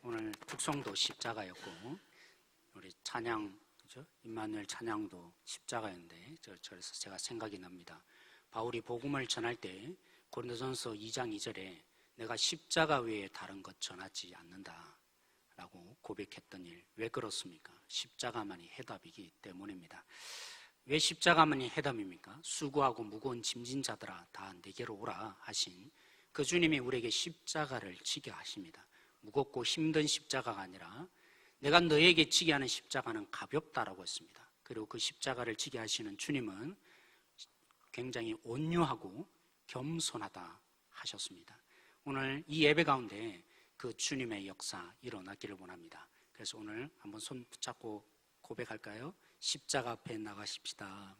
오늘 축성도 십자가였고 우리 찬양, 그죠? 임마누엘 찬양도 십자가였는데 그래서 제가 생각이 납니다. 바울이 복음을 전할 때 고린도전서 2장 2절에 내가 십자가 외에 다른 것 전하지 않는다 라고 고백했던 일, 왜 그렇습니까? 십자가만이 해답이기 때문입니다. 왜 십자가만이 해답입니까? 수고하고 무거운 짐진 자들아 다 내게로 오라 하신 그 주님이 우리에게 십자가를 지게 하십니다. 무겁고 힘든 십자가가 아니라 내가 너에게 지게 하는 십자가는 가볍다라고 했습니다. 그리고 그 십자가를 지게 하시는 주님은 굉장히 온유하고 겸손하다 하셨습니다. 오늘 이 예배 가운데 그 주님의 역사 일어나기를 원합니다. 그래서 오늘 한번 손 붙잡고 고백할까요? 십자가 앞에 나가십시다.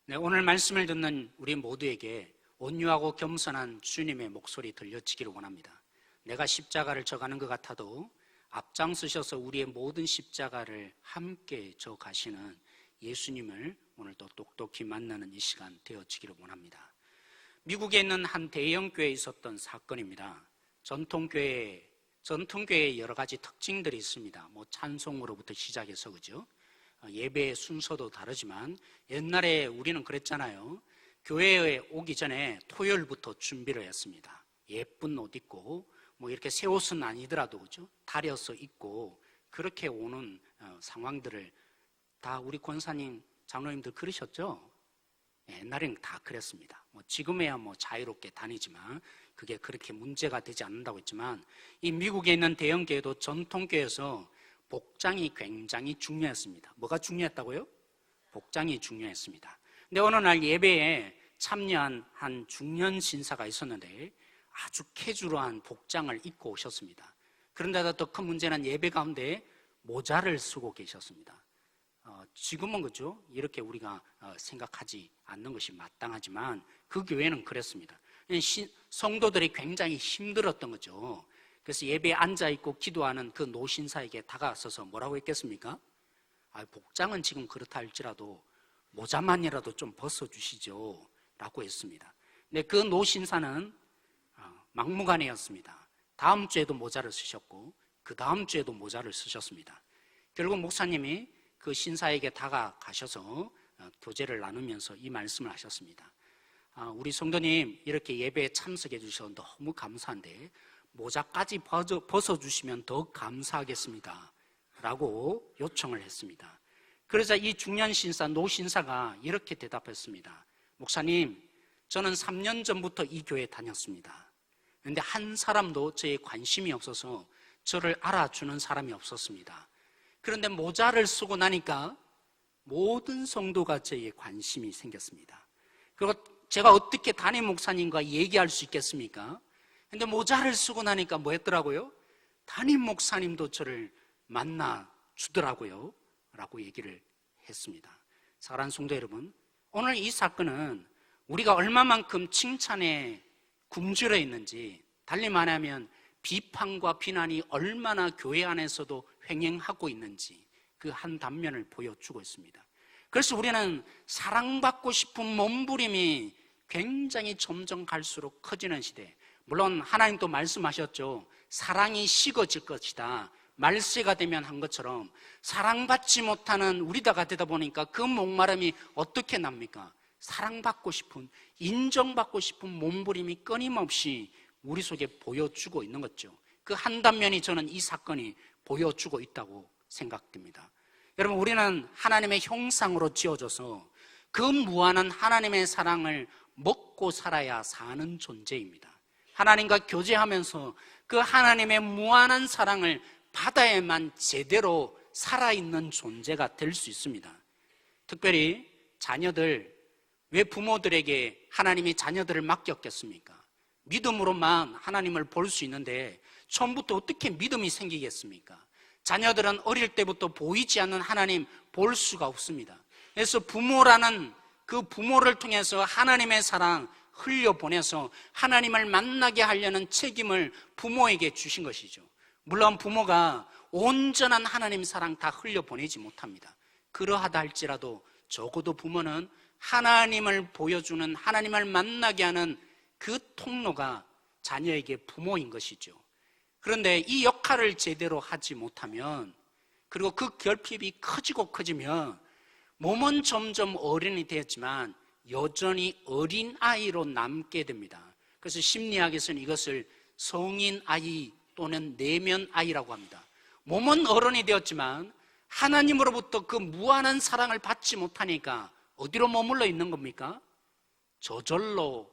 네, 오늘 말씀을 듣는 우리 모두에게 온유하고 겸손한 주님의 목소리 들려지기를 원합니다. 내가 십자가를 져가는 것 같아도 앞장서셔서 우리의 모든 십자가를 함께 져가시는 예수님을 오늘도 똑똑히 만나는 이 시간 되어지기를 원합니다. 미국에 있는 한 대형교회에 있었던 사건입니다. 전통교회에 여러 가지 특징들이 있습니다. 찬송으로부터 시작해서, 그죠? 예배의 순서도 다르지만 옛날에 우리는 그랬잖아요. 교회에 오기 전에 토요일부터 준비를 했습니다. 예쁜 옷 입고 이렇게 새 옷은 아니더라도, 그죠? 다려서 입고 그렇게 오는 상황들을 다 우리 권사님, 장로님들 그러셨죠? 옛날에는 다 그랬습니다. 지금에야 자유롭게 다니지만 그게 그렇게 문제가 되지 않는다고 했지만 이 미국에 있는 대형교회도 전통교회에서 복장이 굉장히 중요했습니다. 뭐가 중요했다고요? 복장이 중요했습니다. 근데 어느 날 예배에 참여한 한 중년 신사가 있었는데 아주 캐주얼한 복장을 입고 오셨습니다. 그런데도 더 큰 문제는 예배 가운데 모자를 쓰고 계셨습니다. 지금은 그죠? 이렇게 우리가 생각하지 않는 것이 마땅하지만 그 교회는 그랬습니다. 성도들이 굉장히 힘들었던 거죠. 그래서 예배에 앉아있고 기도하는 그 노신사에게 다가서서 뭐라고 했겠습니까? 복장은 지금 그렇다 할지라도 모자만이라도 좀 벗어주시죠 라고 했습니다. 근데 그 노신사는 막무가내였습니다. 다음 주에도 모자를 쓰셨고 그 다음 주에도 모자를 쓰셨습니다. 결국 목사님이 그 신사에게 다가가셔서 교제를 나누면서 이 말씀을 하셨습니다. 우리 성도님 이렇게 예배에 참석해 주셔서 너무 감사한데 모자까지 벗어주시면 더 감사하겠습니다 라고 요청을 했습니다. 그러자 이 중년 신사, 노 신사가 이렇게 대답했습니다. 목사님, 저는 3년 전부터 이 교회에 다녔습니다. 그런데 한 사람도 저에 관심이 없어서 저를 알아주는 사람이 없었습니다. 그런데 모자를 쓰고 나니까 모든 성도가 저에게 관심이 생겼습니다. 그리고 제가 어떻게 담임 목사님과 얘기할 수 있겠습니까? 근데 모자를 쓰고 나니까 뭐 했더라고요? 담임 목사님도 저를 만나 주더라고요 라고 얘기를 했습니다. 사랑하는 성도 여러분, 오늘 이 사건은 우리가 얼마만큼 칭찬에 굶주려 있는지, 달리 말하면 비판과 비난이 얼마나 교회 안에서도 횡행하고 있는지 그 한 단면을 보여주고 있습니다. 그래서 우리는 사랑받고 싶은 몸부림이 굉장히 점점 갈수록 커지는 시대, 물론 하나님도 말씀하셨죠. 사랑이 식어질 것이다. 말세가 되면 한 것처럼 사랑받지 못하는 우리다가 되다 보니까 그 목마름이 어떻게 납니까? 사랑받고 싶은, 인정받고 싶은 몸부림이 끊임없이 우리 속에 보여주고 있는 거죠. 그 한 단면이 저는 이 사건이 보여주고 있다고 생각됩니다. 여러분, 우리는 하나님의 형상으로 지어져서 그 무한한 하나님의 사랑을 먹고 살아야 사는 존재입니다. 하나님과 교제하면서 그 하나님의 무한한 사랑을 받아야만 제대로 살아있는 존재가 될 수 있습니다. 특별히 자녀들, 왜 부모들에게 하나님이 자녀들을 맡겼겠습니까? 믿음으로만 하나님을 볼 수 있는데 처음부터 어떻게 믿음이 생기겠습니까? 자녀들은 어릴 때부터 보이지 않는 하나님 볼 수가 없습니다. 그래서 부모라는 그 부모를 통해서 하나님의 사랑 흘려보내서 하나님을 만나게 하려는 책임을 부모에게 주신 것이죠. 물론 부모가 온전한 하나님 사랑 다 흘려보내지 못합니다. 그러하다 할지라도 적어도 부모는 하나님을 보여주는, 하나님을 만나게 하는 그 통로가 자녀에게 부모인 것이죠. 그런데 이 역할을 제대로 하지 못하면, 그리고 그 결핍이 커지고 커지면 몸은 점점 어른이 되었지만 여전히 어린아이로 남게 됩니다. 그래서 심리학에서는 이것을 성인아이 또는 내면아이라고 합니다. 몸은 어른이 되었지만 하나님으로부터 그 무한한 사랑을 받지 못하니까 어디로 머물러 있는 겁니까? 저절로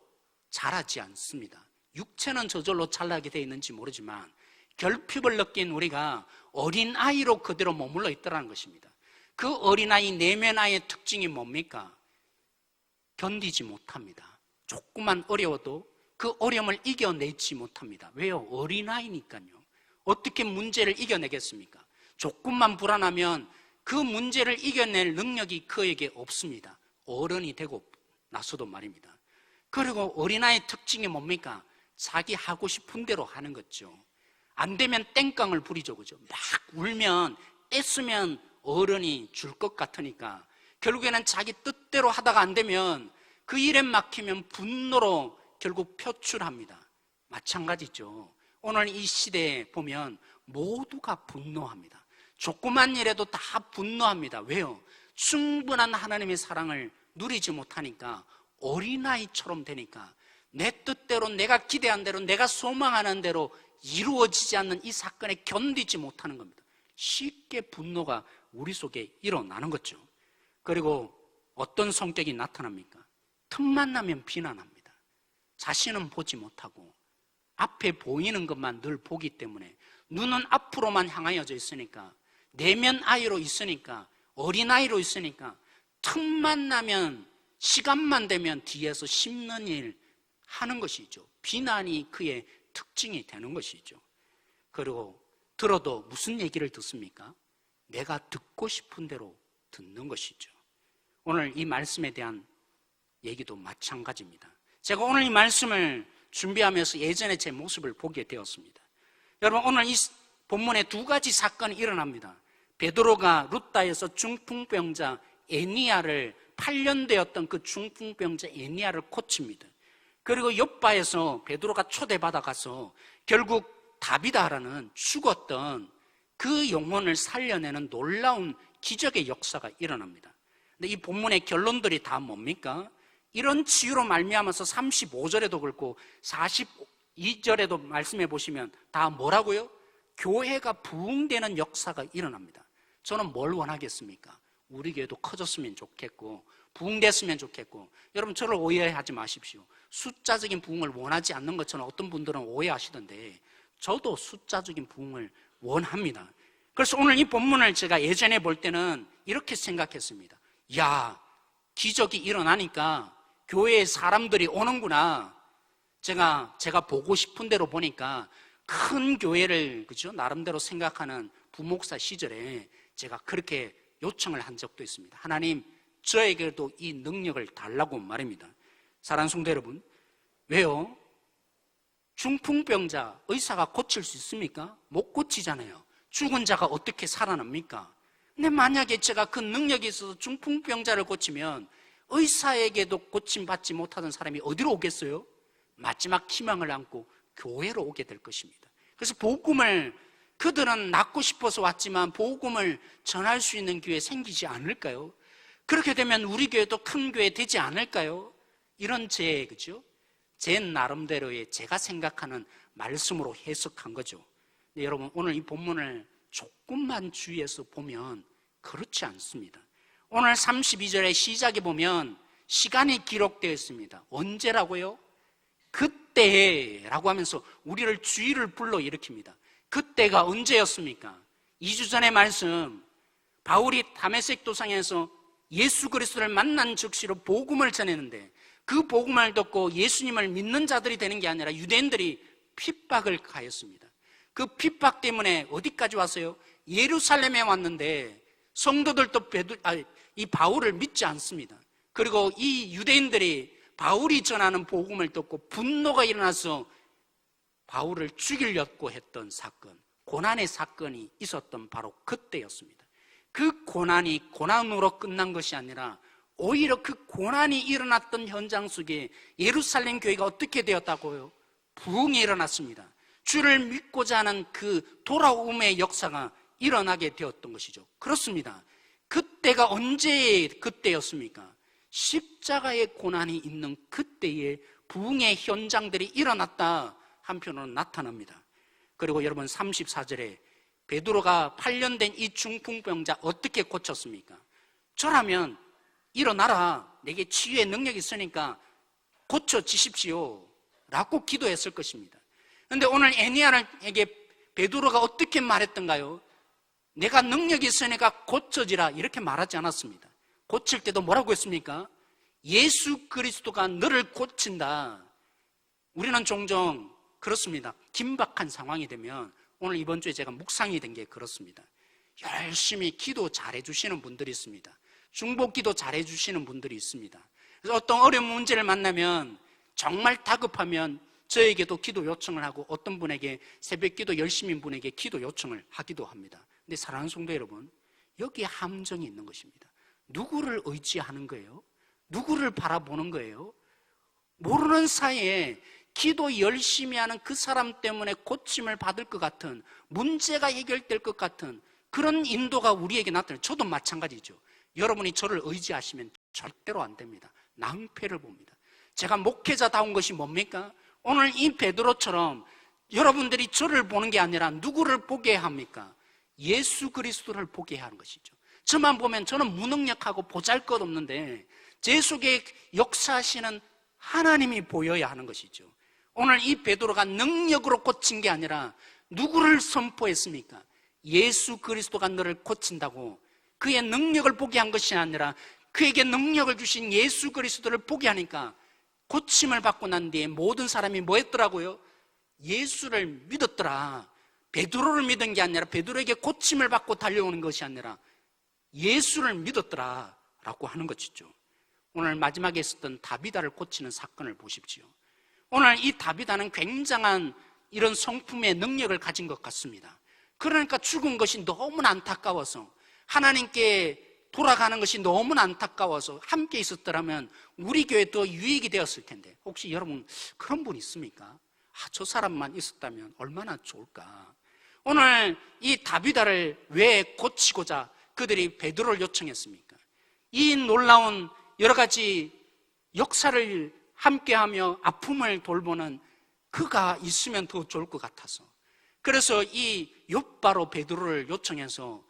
자라지 않습니다. 육체는 저절로 자라게 되어 있는지 모르지만 결핍을 느낀 우리가 어린아이로 그대로 머물러 있더라는 것입니다. 그 어린아이, 내면아이의 특징이 뭡니까? 견디지 못합니다. 조금만 어려워도 그 어려움을 이겨내지 못합니다. 왜요? 어린아이니까요. 어떻게 문제를 이겨내겠습니까? 조금만 불안하면 그 문제를 이겨낼 능력이 그에게 없습니다. 어른이 되고 나서도 말입니다. 그리고 어린아이의 특징이 뭡니까? 자기 하고 싶은 대로 하는 거죠. 안 되면 땡깡을 부리죠. 그죠? 막 울면, 떼쓰면 어른이 줄 것 같으니까 결국에는 자기 뜻대로 하다가 안 되면 그 일에 막히면 분노로 결국 표출합니다. 마찬가지죠. 오늘 이 시대에 보면 모두가 분노합니다. 조그만 일에도 다 분노합니다. 왜요? 충분한 하나님의 사랑을 누리지 못하니까 어린아이처럼 되니까 내 뜻대로, 내가 기대한 대로, 내가 소망하는 대로 이루어지지 않는 이 사건에 견디지 못하는 겁니다. 쉽게 분노가 우리 속에 일어나는 거죠. 그리고 어떤 성격이 나타납니까? 틈만 나면 비난합니다. 자신은 보지 못하고 앞에 보이는 것만 늘 보기 때문에 눈은 앞으로만 향하여져 있으니까, 내면 아이로 있으니까, 어린아이로 있으니까 틈만 나면, 시간만 되면 뒤에서 씹는 일 하는 것이죠. 비난이 그의 특징이 되는 것이죠. 그리고 들어도 무슨 얘기를 듣습니까? 내가 듣고 싶은 대로 듣는 것이죠. 오늘 이 말씀에 대한 얘기도 마찬가지입니다. 제가 오늘 이 말씀을 준비하면서 예전에 제 모습을 보게 되었습니다. 여러분, 오늘 이 본문에 두 가지 사건이 일어납니다. 베드로가 루다에서 중풍병자 에니야를, 8년 되었던 그 중풍병자 에니야를 고칩니다. 그리고 욥바에서 베드로가 초대받아 가서 결국 다비다라는 죽었던 그 영혼을 살려내는 놀라운 기적의 역사가 일어납니다. 근데 이 본문의 결론들이 다 뭡니까? 이런 치유로 말미암아서 35절에도 그렇고 42절에도 말씀해 보시면 다 뭐라고요? 교회가 부흥되는 역사가 일어납니다. 저는 뭘 원하겠습니까? 우리 교회도 커졌으면 좋겠고 부흥됐으면 좋겠고, 여러분 저를 오해하지 마십시오. 숫자적인 부흥을 원하지 않는 것처럼 어떤 분들은 오해하시던데 저도 숫자적인 부흥을 원합니다. 그래서 오늘 이 본문을 제가 예전에 볼 때는 이렇게 생각했습니다. 야, 기적이 일어나니까 교회에 사람들이 오는구나. 제가 보고 싶은 대로 보니까 큰 교회를, 그죠? 나름대로 생각하는 부목사 시절에 제가 그렇게 요청을 한 적도 있습니다. 하나님, 저에게도 이 능력을 달라고 말입니다. 사랑하는 성도 여러분, 왜요? 중풍병자 의사가 고칠 수 있습니까? 못 고치잖아요. 죽은 자가 어떻게 살아납니까? 근데 만약에 제가 그 능력이 있어서 중풍병자를 고치면 의사에게도 고침받지 못하던 사람이 어디로 오겠어요? 마지막 희망을 안고 교회로 오게 될 것입니다. 그래서 복음을, 그들은 낫고 싶어서 왔지만 복음을 전할 수 있는 기회 생기지 않을까요? 그렇게 되면 우리 교회도 큰 교회 되지 않을까요? 이런 그죠? 제 나름대로의 제가 생각하는 말씀으로 해석한 거죠. 근데 여러분, 오늘 이 본문을 조금만 주의해서 보면 그렇지 않습니다. 오늘 32절의 시작에 보면 시간이 기록되어 있습니다. 언제라고요? 그때라고 하면서 우리를 주의를 불러일으킵니다. 그때가 언제였습니까? 2주 전의 말씀, 바울이 다메섹 도상에서 예수 그리스도를 만난 즉시로 복음을 전했는데 그 복음을 듣고 예수님을 믿는 자들이 되는 게 아니라 유대인들이 핍박을 가했습니다. 그 핍박 때문에 어디까지 왔어요? 예루살렘에 왔는데 성도들도 이 바울을 믿지 않습니다. 그리고 이 유대인들이 바울이 전하는 복음을 듣고 분노가 일어나서 바울을 죽이려고 했던 사건, 고난의 사건이 있었던 바로 그때였습니다. 그 고난이 고난으로 끝난 것이 아니라 오히려 그 고난이 일어났던 현장 속에 예루살렘 교회가 어떻게 되었다고요? 부흥이 일어났습니다. 주를 믿고자 하는 그 돌아옴의 역사가 일어나게 되었던 것이죠. 그렇습니다. 그때가 언제의 그때였습니까? 십자가의 고난이 있는 그때에 부흥의 현장들이 일어났다 한편으로는 나타납니다. 그리고 여러분 34절에 베드로가 8년 된 이 중풍병자 어떻게 고쳤습니까? 저라면 일어나라, 내게 치유의 능력이 있으니까 고쳐지십시오 라고 기도했을 것입니다. 그런데 오늘 애니야에게 베드로가 어떻게 말했던가요? 내가 능력이 있으니까 고쳐지라 이렇게 말하지 않았습니다. 고칠 때도 뭐라고 했습니까? 예수 그리스도가 너를 고친다. 우리는 종종 그렇습니다. 긴박한 상황이 되면, 오늘 이번 주에 제가 묵상이 된 게 그렇습니다. 열심히 기도 잘해주시는 분들이 있습니다. 중보기도 잘해주시는 분들이 있습니다. 그래서 어떤 어려운 문제를 만나면 정말 다급하면 저에게도 기도 요청을 하고 어떤 분에게 새벽기도 열심인 분에게 기도 요청을 하기도 합니다. 근데 사랑하는 성도 여러분, 여기에 함정이 있는 것입니다. 누구를 의지하는 거예요? 누구를 바라보는 거예요? 모르는 사이에 기도 열심히 하는 그 사람 때문에 고침을 받을 것 같은, 문제가 해결될 것 같은 그런 인도가 우리에게 나타나요. 저도 마찬가지죠. 여러분이 저를 의지하시면 절대로 안 됩니다. 낭패를 봅니다. 제가 목회자다운 것이 뭡니까? 오늘 이 베드로처럼 여러분들이 저를 보는 게 아니라 누구를 보게 합니까? 예수 그리스도를 보게 하는 것이죠. 저만 보면 저는 무능력하고 보잘것없는데 제 속에 역사하시는 하나님이 보여야 하는 것이죠. 오늘 이 베드로가 능력으로 고친 게 아니라 누구를 선포했습니까? 예수 그리스도가 너를 고친다고 그의 능력을 보게 한 것이 아니라 그에게 능력을 주신 예수 그리스도를 보게 하니까 고침을 받고 난 뒤에 모든 사람이 뭐 했더라고요? 예수를 믿었더라. 베드로를 믿은 게 아니라 베드로에게 고침을 받고 달려오는 것이 아니라 예수를 믿었더라 라고 하는 것이죠. 오늘 마지막에 있었던 다비다를 고치는 사건을 보십시오. 오늘 이 다비다는 굉장한 이런 성품의 능력을 가진 것 같습니다. 그러니까 죽은 것이 너무나 안타까워서, 하나님께 돌아가는 것이 너무나 안타까워서 함께 있었더라면 우리 교회에 더 유익이 되었을 텐데, 혹시 여러분 그런 분 있습니까? 저 사람만 있었다면 얼마나 좋을까. 오늘 이 다비다를 왜 고치고자 그들이 베드로를 요청했습니까? 이 놀라운 여러 가지 역사를 함께하며 아픔을 돌보는 그가 있으면 더 좋을 것 같아서, 그래서 이 욥바로 베드로를 요청해서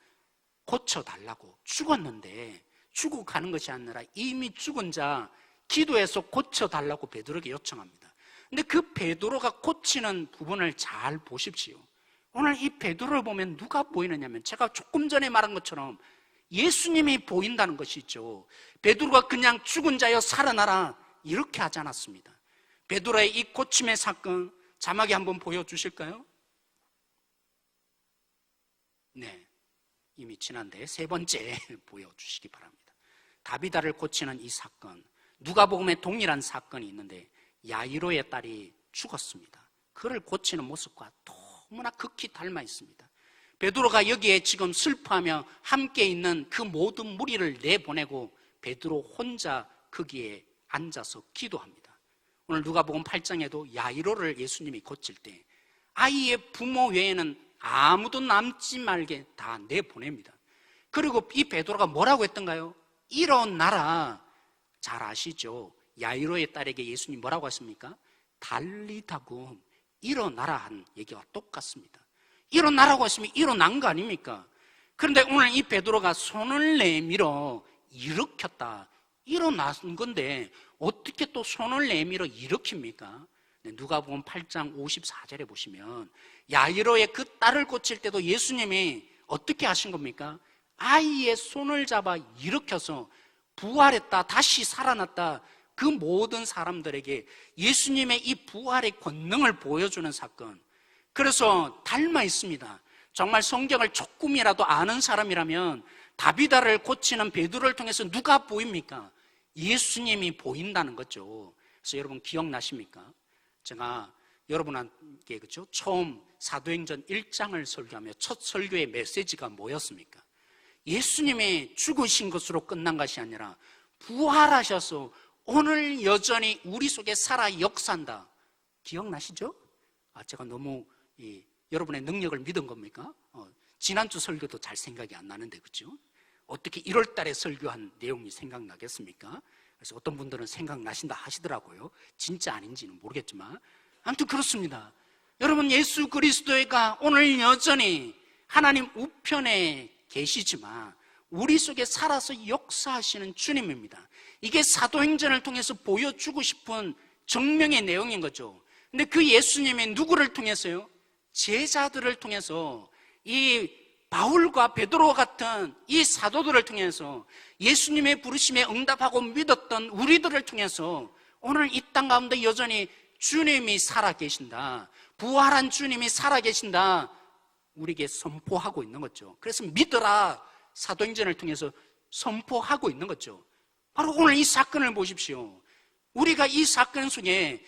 고쳐달라고, 죽었는데 죽어가는 것이 아니라 이미 죽은 자 기도해서 고쳐달라고 베드로에게 요청합니다. 근데 그 베드로가 고치는 부분을 잘 보십시오. 오늘 이 베드로를 보면 누가 보이느냐면, 제가 조금 전에 말한 것처럼 예수님이 보인다는 것이죠. 베드로가 그냥 죽은 자여 살아나라 이렇게 하지 않았습니다. 베드로의 이 고침의 사건 자막에 한번 보여주실까요? 네, 이미 지난데 세 번째 보여주시기 바랍니다. 다비다를 고치는 이 사건, 누가복음에 동일한 사건이 있는데 야이로의 딸이 죽었습니다. 그를 고치는 모습과 너무나 극히 닮아 있습니다. 베드로가 여기에 지금 슬퍼하며 함께 있는 그 모든 무리를 내보내고 베드로 혼자 거기에 앉아서 기도합니다. 오늘 누가복음 8장에도 야이로를 예수님이 고칠 때 아이의 부모 외에는 아무도 남지 말게 다 내보냅니다. 그리고 이 베드로가 뭐라고 했던가요? 일어나라. 잘 아시죠? 야이로의 딸에게 예수님 뭐라고 했습니까? 달리다고 일어나라 한 얘기와 똑같습니다. 일어나라고 했으면 일어난 거 아닙니까? 그런데 오늘 이 베드로가 손을 내밀어 일으켰다. 일어난 건데 어떻게 또 손을 내밀어 일으킵니까? 누가복음 8장 54절에 보시면 야이로의 그 딸을 고칠 때도 예수님이 어떻게 하신 겁니까? 아이의 손을 잡아 일으켜서 부활했다, 다시 살아났다, 그 모든 사람들에게 예수님의 이 부활의 권능을 보여주는 사건. 그래서 닮아 있습니다. 정말 성경을 조금이라도 아는 사람이라면 다비다를 고치는 베드로를 통해서 누가 보입니까? 예수님이 보인다는 거죠. 그래서 여러분 기억나십니까? 제가 여러분한테 그렇죠? 처음 사도행전 1장을 설교하며 첫 설교의 메시지가 뭐였습니까? 예수님이 죽으신 것으로 끝난 것이 아니라 부활하셔서 오늘 여전히 우리 속에 살아 역사한다. 기억나시죠? 제가 너무 여러분의 능력을 믿은 겁니까? 지난주 설교도 잘 생각이 안 나는데, 그죠? 어떻게 1월 달에 설교한 내용이 생각나겠습니까? 그래서 어떤 분들은 생각나신다 하시더라고요. 진짜 아닌지는 모르겠지만 아무튼 그렇습니다. 여러분, 예수 그리스도가 오늘 여전히 하나님 우편에 계시지만 우리 속에 살아서 역사하시는 주님입니다. 이게 사도행전을 통해서 보여주고 싶은 정명의 내용인 거죠. 근데 그 예수님이 누구를 통해서요? 제자들을 통해서, 이 바울과 베드로 같은 이 사도들을 통해서, 예수님의 부르심에 응답하고 믿었던 우리들을 통해서 오늘 이 땅 가운데 여전히 주님이 살아계신다, 부활한 주님이 살아계신다, 우리에게 선포하고 있는 거죠. 그래서 믿으라, 사도행전을 통해서 선포하고 있는 거죠. 바로 오늘 이 사건을 보십시오. 우리가 이 사건 속에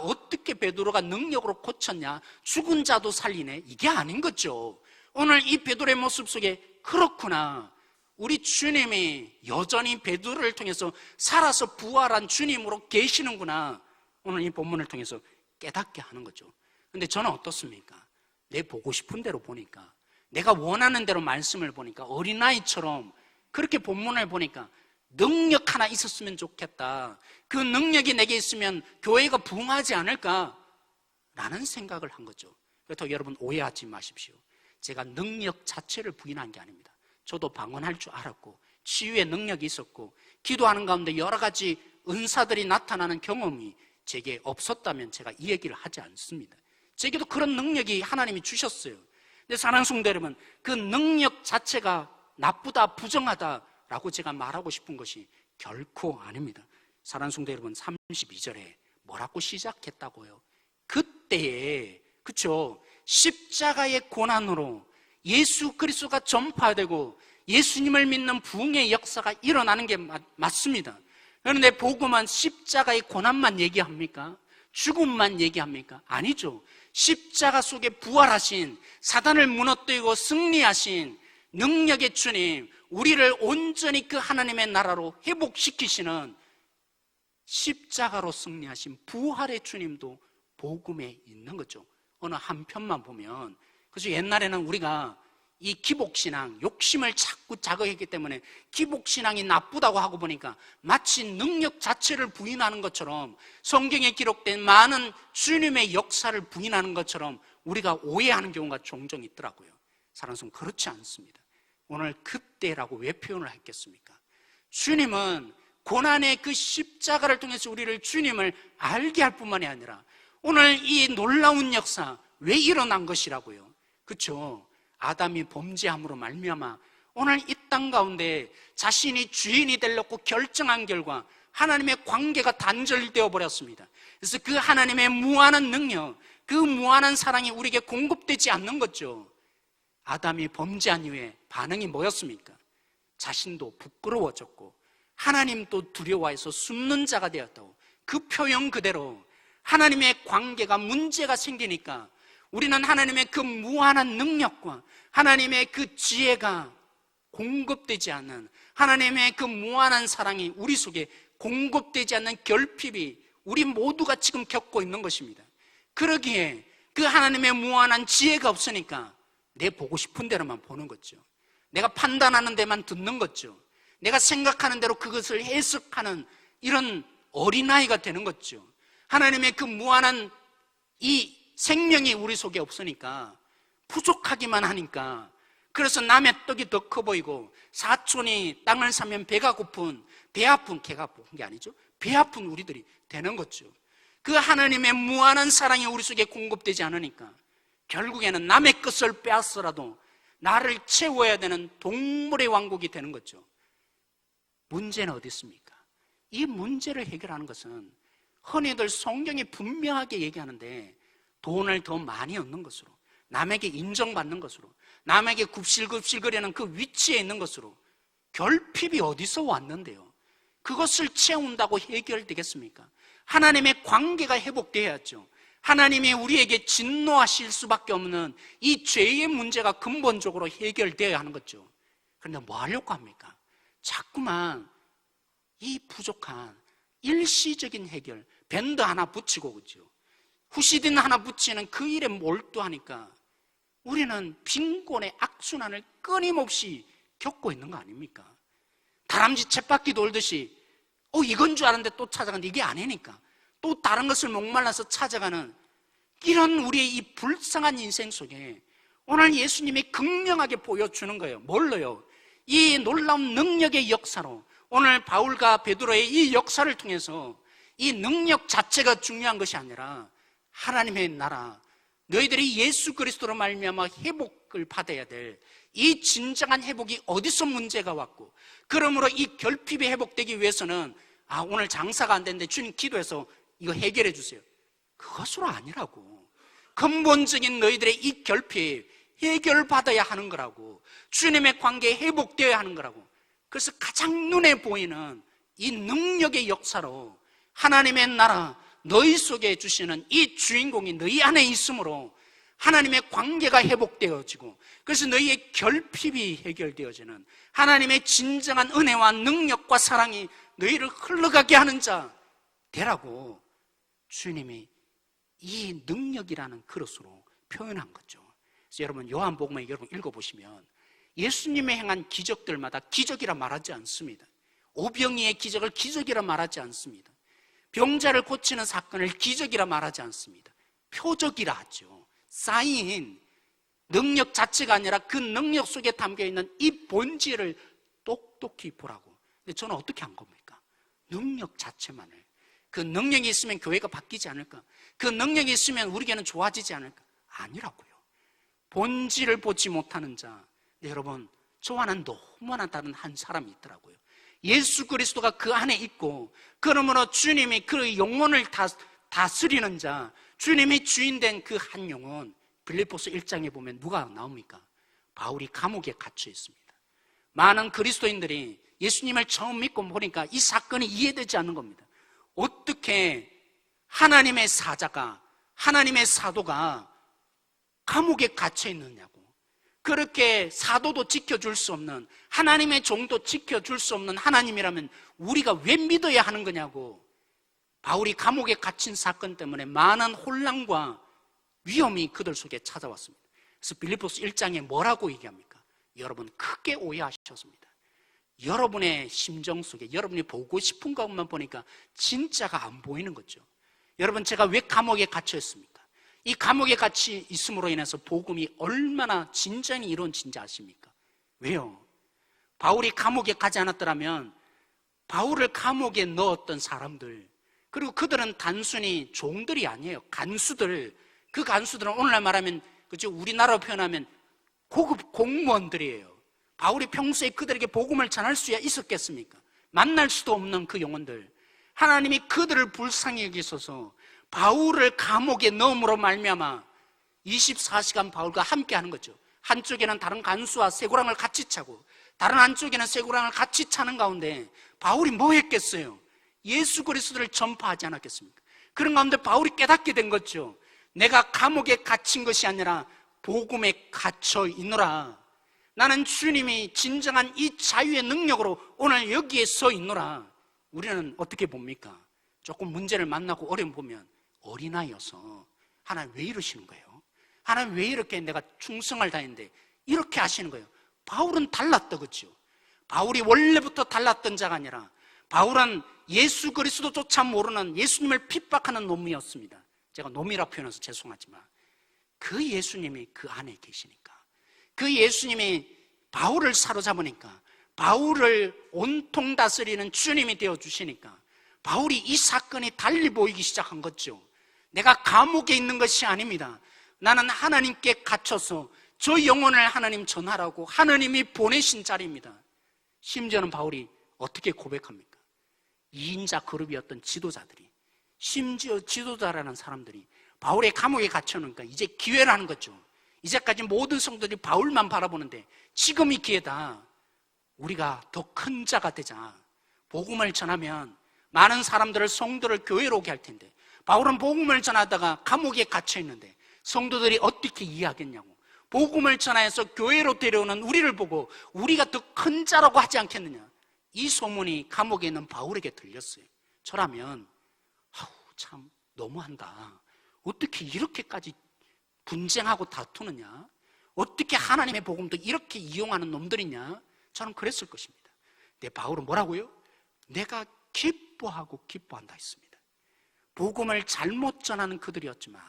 어떻게 베드로가 능력으로 고쳤냐, 죽은 자도 살리네, 이게 아닌 거죠. 오늘 이 베드로의 모습 속에 그렇구나, 우리 주님이 여전히 베드로를 통해서 살아서 부활한 주님으로 계시는구나, 오늘 이 본문을 통해서 깨닫게 하는 거죠. 근데 저는 어떻습니까? 내 보고 싶은 대로 보니까, 내가 원하는 대로 말씀을 보니까, 어린아이처럼 그렇게 본문을 보니까 능력 하나 있었으면 좋겠다, 그 능력이 내게 있으면 교회가 부흥하지 않을까 라는 생각을 한 거죠. 그렇다고 여러분 오해하지 마십시오. 제가 능력 자체를 부인한 게 아닙니다. 저도 방언할 줄 알았고 치유의 능력이 있었고 기도하는 가운데 여러 가지 은사들이 나타나는 경험이 제게 없었다면 제가 이 얘기를 하지 않습니다. 제게도 그런 능력이 하나님이 주셨어요. 근데 사랑하는 성도 여러분, 그 능력 자체가 나쁘다, 부정하다라고 제가 말하고 싶은 것이 결코 아닙니다. 사랑하는 성도 여러분, 32절에 뭐라고 시작했다고요? 그때에, 그쵸, 십자가의 고난으로 예수 그리스도가 전파되고 예수님을 믿는 부흥의 역사가 일어나는 게 맞습니다. 그런데 복음은 십자가의 고난만 얘기합니까? 죽음만 얘기합니까? 아니죠. 십자가 속에 부활하신, 사단을 무너뜨리고 승리하신 능력의 주님, 우리를 온전히 그 하나님의 나라로 회복시키시는 십자가로 승리하신 부활의 주님도 복음에 있는 거죠. 어느 한 편만 보면, 그래서 옛날에는 우리가 이 기복신앙, 욕심을 자꾸 자극했기 때문에 기복신앙이 나쁘다고 하고 보니까 마치 능력 자체를 부인하는 것처럼, 성경에 기록된 많은 주님의 역사를 부인하는 것처럼 우리가 오해하는 경우가 종종 있더라고요. 사랑하는 성도, 그렇지 않습니다. 오늘 그때라고 왜 표현을 했겠습니까? 주님은 고난의 그 십자가를 통해서 우리를 주님을 알게 할 뿐만이 아니라 오늘 이 놀라운 역사 왜 일어난 것이라고요? 그렇죠? 아담이 범죄함으로 말미암아 오늘 이 땅 가운데 자신이 주인이 되려고 결정한 결과 하나님의 관계가 단절되어 버렸습니다. 그래서 그 하나님의 무한한 능력, 그 무한한 사랑이 우리에게 공급되지 않는 거죠. 아담이 범죄한 이후에 반응이 뭐였습니까? 자신도 부끄러워졌고 하나님도 두려워해서 숨는 자가 되었다고. 그 표현 그대로 하나님의 관계가 문제가 생기니까 우리는 하나님의 그 무한한 능력과 하나님의 그 지혜가 공급되지 않는, 하나님의 그 무한한 사랑이 우리 속에 공급되지 않는 결핍이 우리 모두가 지금 겪고 있는 것입니다. 그러기에 그 하나님의 무한한 지혜가 없으니까 내 보고 싶은 대로만 보는 거죠. 내가 판단하는 데만 듣는 거죠. 내가 생각하는 대로 그것을 해석하는 이런 어린아이가 되는 거죠. 하나님의 그 무한한 이 생명이 우리 속에 없으니까, 부족하기만 하니까, 그래서 남의 떡이 더 커 보이고 사촌이 땅을 사면 배가 고픈, 배 아픈, 개가 아픈 게 아니죠, 배 아픈 우리들이 되는 거죠. 그 하나님의 무한한 사랑이 우리 속에 공급되지 않으니까 결국에는 남의 것을 빼앗으라도 나를 채워야 되는 동물의 왕국이 되는 거죠. 문제는 어디 있습니까? 이 문제를 해결하는 것은 흔히들 성경이 분명하게 얘기하는데, 돈을 더 많이 얻는 것으로, 남에게 인정받는 것으로, 남에게 굽실굽실거리는 그 위치에 있는 것으로, 결핍이 어디서 왔는데요? 그것을 채운다고 해결되겠습니까? 하나님의 관계가 회복되어야죠. 하나님이 우리에게 진노하실 수밖에 없는 이 죄의 문제가 근본적으로 해결되어야 하는 거죠. 그런데 뭐 하려고 합니까? 자꾸만 이 부족한 일시적인 해결, 밴드 하나 붙이고 그죠? 후시딘 하나 붙이는 그 일에 몰두하니까 우리는 빈곤의 악순환을 끊임없이 겪고 있는 거 아닙니까? 다람쥐 쳇바퀴 돌듯이 이건 줄 알았는데 또 찾아가는데 이게 아니니까 또 다른 것을 목말라서 찾아가는 이런 우리의 이 불쌍한 인생 속에 오늘 예수님이 극명하게 보여주는 거예요. 뭘로요? 이 놀라운 능력의 역사로 오늘 바울과 베드로의 이 역사를 통해서 이 능력 자체가 중요한 것이 아니라 하나님의 나라, 너희들이 예수 그리스도로 말미암아 회복을 받아야 될 이 진정한 회복이 어디서 문제가 왔고, 그러므로 이 결핍이 회복되기 위해서는 오늘 장사가 안 되는데 주님 기도해서 이거 해결해 주세요. 그것으로 아니라고. 근본적인 너희들의 이 결핍 해결받아야 하는 거라고. 주님의 관계에 회복되어야 하는 거라고. 그래서 가장 눈에 보이는 이 능력의 역사로 하나님의 나라, 너희 속에 주시는 이 주인공이 너희 안에 있으므로 하나님의 관계가 회복되어지고, 그래서 너희의 결핍이 해결되어지는 하나님의 진정한 은혜와 능력과 사랑이 너희를 흘러가게 하는 자 되라고 주님이 이 능력이라는 그릇으로 표현한 거죠. 그래서 여러분 요한복음에 여러분 읽어보시면 예수님의 행한 기적들마다 기적이라 말하지 않습니다. 오병이의 기적을 기적이라 말하지 않습니다. 병자를 고치는 사건을 기적이라 말하지 않습니다. 표적이라 하죠. 사인, 능력 자체가 아니라 그 능력 속에 담겨있는 이 본질을 똑똑히 보라고. 근데 저는 어떻게 한 겁니까? 능력 자체만을. 그 능력이 있으면 교회가 바뀌지 않을까? 그 능력이 있으면 우리에게는 좋아지지 않을까? 아니라고요. 본질을 보지 못하는 자. 근데 여러분, 저와는 너무나 다른 한 사람이 있더라고요. 예수 그리스도가 그 안에 있고, 그러므로 주님이 그 영혼을 다스리는 자, 주님이 주인된 그 한 영혼, 빌립보서 1장에 보면 누가 나옵니까? 바울이 감옥에 갇혀 있습니다. 많은 그리스도인들이 예수님을 처음 믿고 보니까 이 사건이 이해되지 않는 겁니다. 어떻게 하나님의 사자가, 하나님의 사도가 감옥에 갇혀 있느냐고. 그렇게 사도도 지켜줄 수 없는, 하나님의 종도 지켜줄 수 없는 하나님이라면 우리가 왜 믿어야 하는 거냐고. 바울이 감옥에 갇힌 사건 때문에 많은 혼란과 위험이 그들 속에 찾아왔습니다. 그래서 빌립보서 1장에 뭐라고 얘기합니까? 여러분 크게 오해하셨습니다. 여러분의 심정 속에 여러분이 보고 싶은 것만 보니까 진짜가 안 보이는 거죠. 여러분, 제가 왜 감옥에 갇혀 있습니까? 이 감옥에 갇혀 있음으로 인해서 복음이 얼마나 진전이 이루어진지 아십니까? 왜요? 바울이 감옥에 가지 않았더라면 바울을 감옥에 넣었던 사람들, 그리고 그들은 단순히 종들이 아니에요. 간수들. 그 간수들은 오늘날 말하면, 그죠? 우리나라로 표현하면 고급 공무원들이에요. 바울이 평소에 그들에게 복음을 전할 수 있었겠습니까? 만날 수도 없는 그 영혼들. 하나님이 그들을 불쌍히 여기셔서 바울을 감옥에 넣음으로 말미암아 24시간 바울과 함께 하는 거죠. 한쪽에는 다른 간수와 쇠고랑을 같이 차고, 다른 한쪽에는 쇠고랑을 같이 차는 가운데 바울이 뭐 했겠어요? 예수 그리스도를 전파하지 않았겠습니까? 그런 가운데 바울이 깨닫게 된 거죠. 내가 감옥에 갇힌 것이 아니라 복음에 갇혀 있노라. 나는 주님이 진정한 이 자유의 능력으로 오늘 여기에 서 있노라. 우리는 어떻게 봅니까? 조금 문제를 만나고 어려움 보면 어린아이여서 하나님 왜 이러시는 거예요? 하나님 왜 이렇게 내가 충성을 다했는데 이렇게 하시는 거예요? 바울은 달랐다, 그렇죠? 바울이 원래부터 달랐던 자가 아니라 바울은 예수 그리스도조차 모르는 예수님을 핍박하는 놈이었습니다. 제가 놈이라 표현해서 죄송하지만 그 예수님이 그 안에 계시니까, 그 예수님이 바울을 사로잡으니까, 바울을 온통 다스리는 주님이 되어주시니까 바울이 이 사건이 달리 보이기 시작한 거죠. 내가 감옥에 있는 것이 아닙니다. 나는 하나님께 갇혀서 저 영혼을 하나님 전하라고 하나님이 보내신 자리입니다. 심지어는 바울이 어떻게 고백합니까? 2인자 그룹이었던 지도자들이, 심지어 지도자라는 사람들이 바울의 감옥에 갇혀놓으니까 이제 기회라는 거죠. 이제까지 모든 성도들이 바울만 바라보는데 지금이 기회다. 우리가 더 큰 자가 되자. 복음을 전하면 많은 사람들을, 성도를 교회로 오게 할 텐데, 바울은 복음을 전하다가 감옥에 갇혀 있는데 성도들이 어떻게 이해하겠냐고. 복음을 전하여서 교회로 데려오는 우리를 보고 우리가 더 큰 자라고 하지 않겠느냐. 이 소문이 감옥에 있는 바울에게 들렸어요. 저라면 참 너무한다. 어떻게 이렇게까지 분쟁하고 다투느냐? 어떻게 하나님의 복음도 이렇게 이용하는 놈들이냐? 저는 그랬을 것입니다. 근데 바울은 뭐라고요? 내가 기뻐하고 기뻐한다 했습니다. 복음을 잘못 전하는 그들이었지만,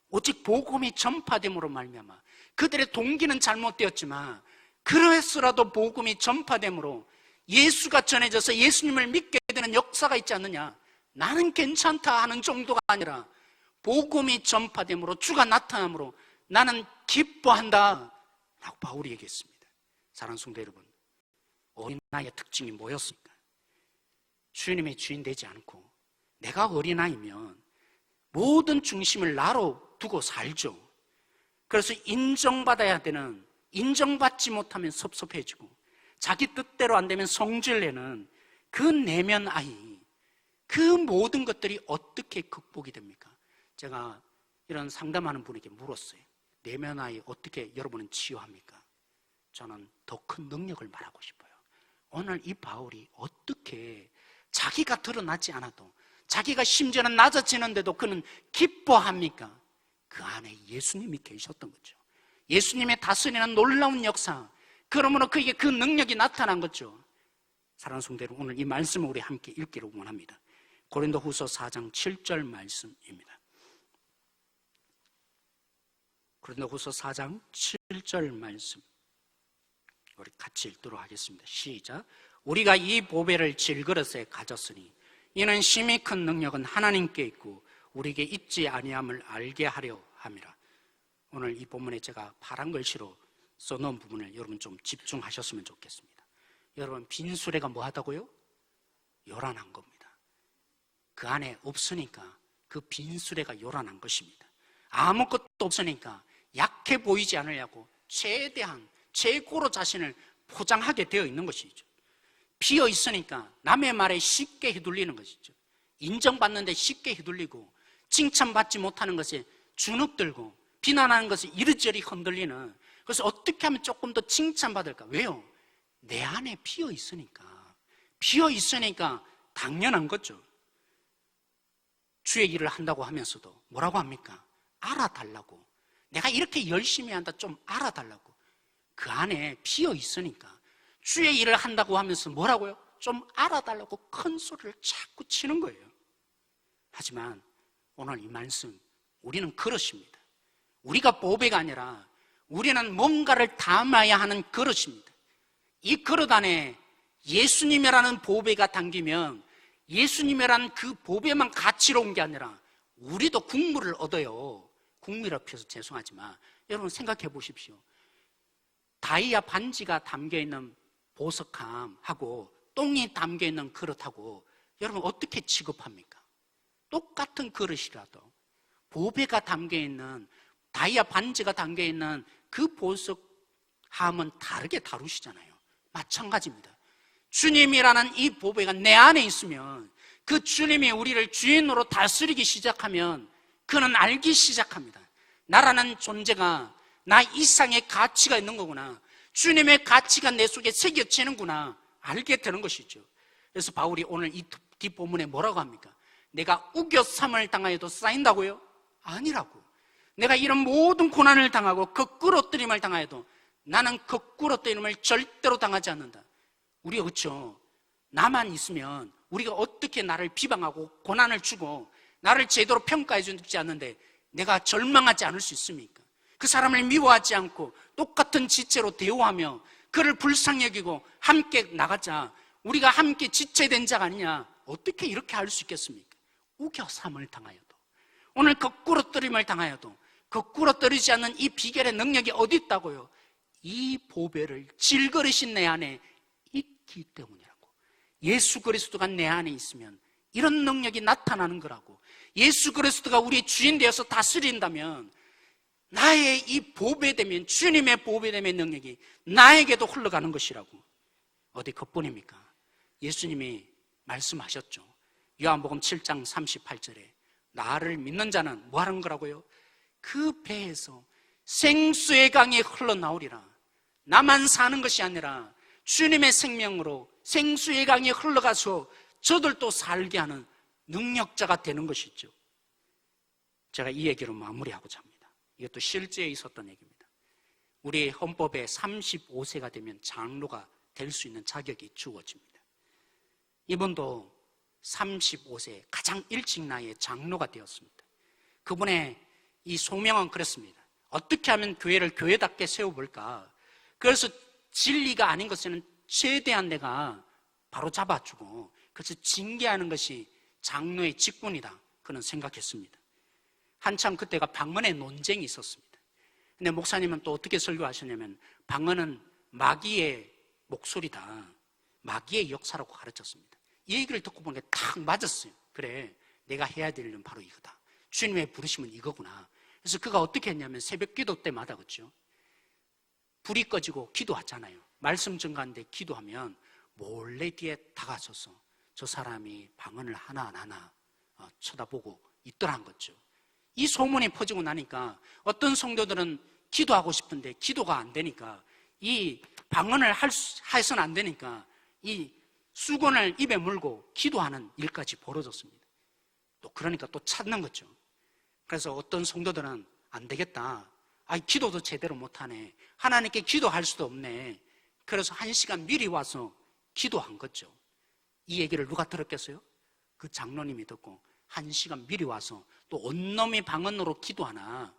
오직 복음이 전파됨으로 말미암아 그들의 동기는 잘못되었지만, 그래서라도 복음이 전파됨으로 예수가 전해져서 예수님을 믿게 되는 역사가 있지 않느냐? 나는 괜찮다 하는 정도가 아니라 복음이 전파됨으로, 주가 나타남으로 나는 기뻐한다 라고 바울이 얘기했습니다. 사랑하는 성도 여러분, 어린아이의 특징이 뭐였습니까? 주님의 주인 되지 않고 내가 어린아이면 모든 중심을 나로 두고 살죠. 그래서 인정받아야 되는, 인정받지 못하면 섭섭해지고 자기 뜻대로 안 되면 성질내는 그 내면 아이, 그 모든 것들이 어떻게 극복이 됩니까? 제가 이런 상담하는 분에게 물었어요. 내면 아이 어떻게 여러분은 치유합니까? 저는 더 큰 능력을 말하고 싶어요. 오늘 이 바울이 어떻게 자기가 드러나지 않아도, 자기가 심지어는 낮아지는데도 그는 기뻐합니까? 그 안에 예수님이 계셨던 거죠. 예수님의 다스리는 놀라운 역사, 그러므로 그에게 그 능력이 나타난 거죠. 사랑하는 성도 여러분, 오늘 이 말씀을 우리 함께 읽기를 원합니다. 고린도후서 4장 7절 말씀입니다. 고린도후서 4장 7절 말씀, 우리 같이 읽도록 하겠습니다. 시작. 우리가 이 보배를 질그릇에 가졌으니 이는 심히 큰 능력은 하나님께 있고 우리에게 있지 아니함을 알게 하려 함이라. 오늘 이 본문에 제가 파란 글씨로 써놓은 부분을 여러분 좀 집중하셨으면 좋겠습니다. 여러분, 빈수레가 뭐 하다고요? 요란한 겁니다. 그 안에 없으니까 그 빈수레가 요란한 것입니다. 아무것도 없으니까 약해 보이지 않으려고 최대한 최고로 자신을 포장하게 되어 있는 것이죠. 비어 있으니까 남의 말에 쉽게 휘둘리는 것이죠. 인정받는데 쉽게 휘둘리고, 칭찬받지 못하는 것에 주눅들고, 비난하는 것에 이리저리 흔들리는. 그래서 어떻게 하면 조금 더 칭찬받을까? 왜요? 내 안에 비어 있으니까. 비어 있으니까 당연한 거죠. 주의 일을 한다고 하면서도 뭐라고 합니까? 알아달라고. 내가 이렇게 열심히 한다 좀 알아달라고. 그 안에 비어 있으니까 주의 일을 한다고 하면서 뭐라고요? 좀 알아달라고 큰 소리를 자꾸 치는 거예요. 하지만 오늘 이 말씀, 우리는 그릇입니다. 우리가 보배가 아니라 우리는 뭔가를 담아야 하는 그릇입니다. 이 그릇 안에 예수님이라는 보배가 담기면 예수님이라는 그 보배만 가치로운 게 아니라 우리도 국물을 얻어요. 국물 앞에서 죄송하지만 여러분 생각해 보십시오. 다이아 반지가 담겨있는 보석함하고 똥이 담겨있는 그릇하고 여러분 어떻게 취급합니까? 똑같은 그릇이라도 보배가 담겨있는, 다이아 반지가 담겨있는 그 보석함은 다르게 다루시잖아요. 마찬가지입니다. 주님이라는 이 보배가 내 안에 있으면, 그 주님이 우리를 주인으로 다스리기 시작하면 그는 알기 시작합니다. 나라는 존재가 나 이상의 가치가 있는 거구나, 주님의 가치가 내 속에 새겨지는구나 알게 되는 것이죠. 그래서 바울이 오늘 이 뒷부분에 뭐라고 합니까? 내가 우겨삼을 당하여도 쌓인다고요? 아니라고. 내가 이런 모든 고난을 당하고 거꾸로뜨림을 당하여도 나는 거꾸로뜨림을 절대로 당하지 않는다. 우리가 그렇죠. 나만 있으면 우리가 어떻게 나를 비방하고 고난을 주고 나를 제대로 평가해 주지 않는데 내가 절망하지 않을 수 있습니까? 그 사람을 미워하지 않고 똑같은 지체로 대우하며 그를 불쌍히 여기고 함께 나가자, 우리가 함께 지체된 자가 아니냐, 어떻게 이렇게 할 수 있겠습니까? 우겨삼을 당하여도, 오늘 거꾸로뜨림을 당하여도 거꾸로뜨리지 않는 이 비결의 능력이 어디 있다고요? 이 보배를 질그릇인 내 안에 있기 때문이라고. 예수 그리스도가 내 안에 있으면 이런 능력이 나타나는 거라고. 예수 그리스도가 우리의 주인 되어서 다스린다면 나의 이 보배되면, 주님의 보배됨의 능력이 나에게도 흘러가는 것이라고. 어디 그뿐입니까? 예수님이 말씀하셨죠. 요한복음 7장 38절에 나를 믿는 자는 뭐 하는 거라고요? 그 배에서 생수의 강이 흘러나오리라. 나만 사는 것이 아니라 주님의 생명으로 생수의 강이 흘러가서 저들도 살게 하는 능력자가 되는 것이죠. 제가 이 얘기로 마무리하고자 합니다. 이것도 실제에 있었던 얘기입니다. 우리 헌법에 35세가 되면 장로가 될 수 있는 자격이 주어집니다. 이분도 35세 가장 일찍 나이에 장로가 되었습니다. 그분의 이 소명은 그랬습니다. 어떻게 하면 교회를 교회답게 세워볼까? 그래서 진리가 아닌 것에는 최대한 내가 바로 잡아주고 그래서 징계하는 것이 장로의 직분이다. 그는 생각했습니다. 한참 그때가 방언의 논쟁이 있었습니다. 근데 목사님은 또 어떻게 설교하셨냐면 방언은 마귀의 목소리다. 마귀의 역사라고 가르쳤습니다. 이 얘기를 듣고 보니까 딱 맞았어요. 그래, 내가 해야 될 일은 바로 이거다. 주님의 부르심은 이거구나. 그래서 그가 어떻게 했냐면 새벽 기도 때마다 그렇죠. 불이 꺼지고 기도하잖아요. 말씀 전가하는데 기도하면 몰래 뒤에 다가서서 저 사람이 방언을 하나하나 쳐다보고 있더란 거죠. 이 소문이 퍼지고 나니까 어떤 성도들은 기도하고 싶은데 기도가 안 되니까 이 방언을 해서는 안 되니까 이 수건을 입에 물고 기도하는 일까지 벌어졌습니다. 또 그러니까 또 찾는 거죠. 그래서 어떤 성도들은 안 되겠다. 기도도 제대로 못하네. 하나님께 기도할 수도 없네. 그래서 1시간 미리 와서 기도한 거죠. 이 얘기를 누가 들었겠어요? 그 장로님이 듣고 1시간 미리 와서 또 온몸이 방언으로 기도하나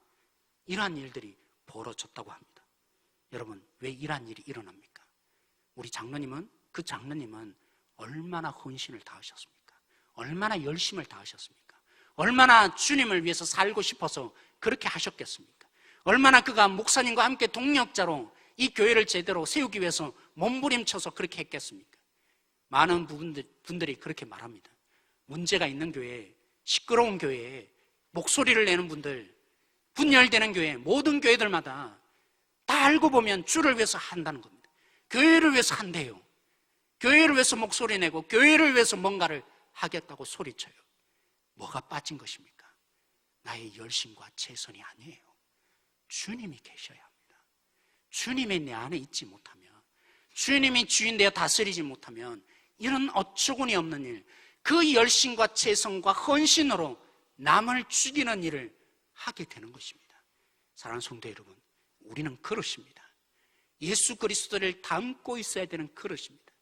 이러한 일들이 벌어졌다고 합니다. 여러분, 왜 이러한 일이 일어납니까? 우리 장로님은 그 장로님은 얼마나 헌신을 다하셨습니까? 얼마나 열심을 다하셨습니까? 얼마나 주님을 위해서 살고 싶어서 그렇게 하셨겠습니까? 얼마나 그가 목사님과 함께 동력자로 이 교회를 제대로 세우기 위해서 몸부림쳐서 그렇게 했겠습니까? 많은 분들이 그렇게 말합니다. 문제가 있는 교회, 시끄러운 교회에 목소리를 내는 분들, 분열되는 교회, 모든 교회들마다 다 알고 보면 주를 위해서 한다는 겁니다. 교회를 위해서 한대요. 교회를 위해서 목소리 내고 교회를 위해서 뭔가를 하겠다고 소리쳐요. 뭐가 빠진 것입니까? 나의 열심과 최선이 아니에요. 주님이 계셔야 합니다. 주님이 내 안에 있지 못하면, 주님이 주인 되어 다스리지 못하면 이런 어처구니 없는 일, 그 열심과 최선과 헌신으로 남을 죽이는 일을 하게 되는 것입니다. 사랑하는 성도 여러분, 우리는 그릇입니다. 예수 그리스도를 담고 있어야 되는 그릇입니다.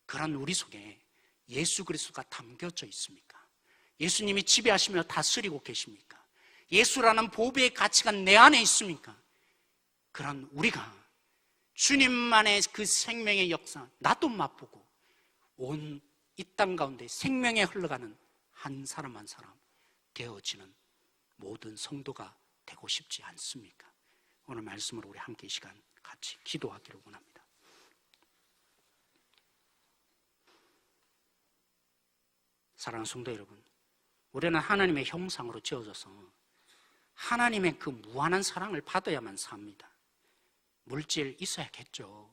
그런 우리 속에 예수 그리스도가 담겨져 있습니까? 예수님이 지배하시며 다스리고 계십니까? 예수라는 보배의 가치가 내 안에 있습니까? 그런 우리가 주님만의 그 생명의 역사, 나도 맛보고 온 이 땅 가운데 생명에 흘러가는 한 사람 한 사람 되어지는 모든 성도가 되고 싶지 않습니까? 오늘 말씀으로 우리 함께 이 시간 같이 기도하기를 원합니다. 사랑하는 성도 여러분, 우리는 하나님의 형상으로 지어져서 하나님의 그 무한한 사랑을 받아야만 삽니다. 물질 있어야겠죠.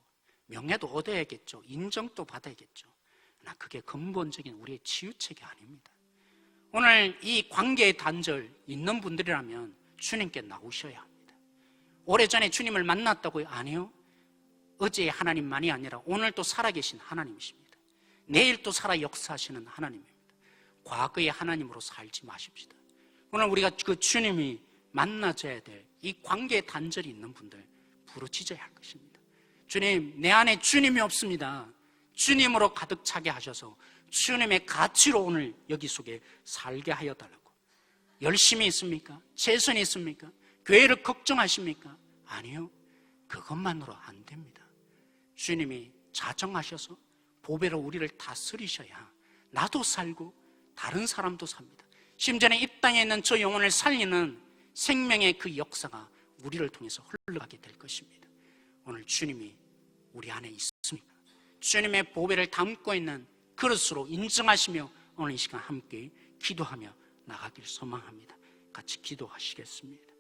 명예도 얻어야겠죠. 인정도 받아야겠죠. 그러나 그게 근본적인 우리의 치유책이 아닙니다. 오늘 이 관계의 단절 있는 분들이라면 주님께 나오셔야 합니다. 오래전에 주님을 만났다고요? 아니요. 어제의 하나님만이 아니라 오늘 또 살아계신 하나님이십니다. 내일 또 살아 역사하시는 하나님입니다. 과거의 하나님으로 살지 마십시다. 오늘 우리가 그 주님이 만나줘야 될 이 관계의 단절이 있는 분들 부르짖어야 할 것입니다. 주님, 내 안에 주님이 없습니다. 주님으로 가득 차게 하셔서 주님의 가치로 오늘 여기 속에 살게 하여 달라고. 열심히 있습니까? 최선이 있습니까? 교회를 걱정하십니까? 아니요. 그것만으로 안 됩니다. 주님이 자정하셔서 보배로 우리를 다스리셔야 나도 살고 다른 사람도 삽니다. 심지어는 이 땅에 있는 저 영혼을 살리는 생명의 그 역사가 우리를 통해서 흘러가게 될 것입니다. 오늘 주님이 우리 안에 있습니다. 주님의 보배를 담고 있는 그릇으로 인정하시며 오늘 이 시간 함께 기도하며 나가길 소망합니다. 같이 기도하시겠습니다.